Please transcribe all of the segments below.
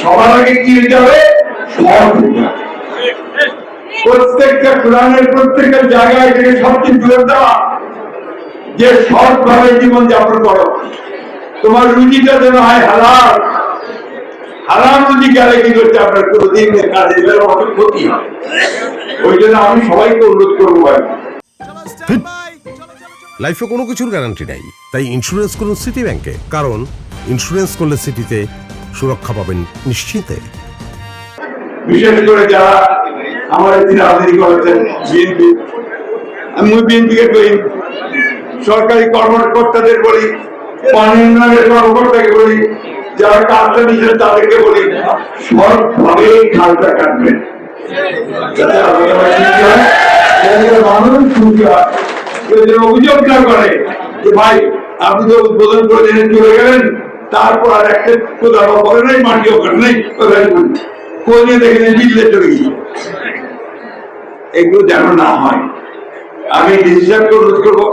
সবার আগে কি হতে হবে? সৎ হতে হবে। প্রত্যেকটা কোরআনের প্রত্যেকটা জায়গায় থেকে সবচেয়ে জোর দেওয়া যে সৎ ভাবে জীবন যাপন করো, তোমার রুজিটা যেন হয় হালাল। হারাম রুজি গেলে কি করছে আপনার কোনোদিন কাজে অনেক ক্ষতি হয়। ওই জন্য আমি সবাইকে অনুরোধ করবো ভাই, লাইফে কোনো কিছুর গ্যারান্টি নাই, তাই ইন্স্যুরেন্স করুন সিটি ব্যাংকে, কারণ ইন্স্যুরেন্স করলে সিটিতে সুরক্ষা পাবেন নিশ্চিন্তে। বিশেষ করে যারা আমাদের তিনি রাজনীতি করেছেন বিএনপি, আমি বিএনপিকে করি, সরকারি কর্মকর্তাদের বলি, পানি উন্নয়নের কর্মকর্তাকে বলি, যারা কাজটা নিচ্ছেন তাদেরকে বলি সৎভাবে খালটা কাটবেন, মানুষ সুখী হয়। অভিযোগ না করে যে ভাই আপনি তো উদ্বোধন করে জেনে চলে গেলেন, তারপর আর একটা কোথাও করে নাই, মাটিও করে নাই, কোনে দেখে বিজলে চলে গিয়ে, এগুলো যেন না হয়। আমি ডিসিশনকে অনুরোধ করবো,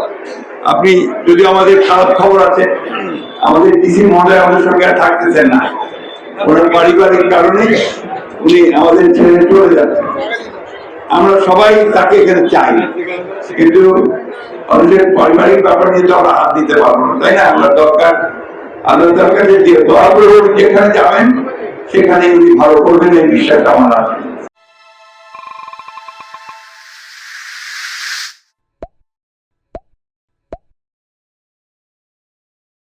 আপনি যদি আমাদের খারাপ খবর আছে, আমাদের ডিসি মহোদয় আমাদের সঙ্গে আর থাকতেছেন না, ওনার পারিবারিক কারণে উনি আমাদের ছেড়ে চলে যাচ্ছেন। আমরা সবাই তাকে এখানে চাই, কিন্তু আমাদের পারিবারিক ব্যাপার নিয়ে তো আমরা হাত দিতে পারবো না, তাই না? আমরা দরকার আল্লাহর কাছে দোয়া করে যেখানে যাবেন সেখানে উনি ভালো করবেন এই বিশ্বাস আমার আছে।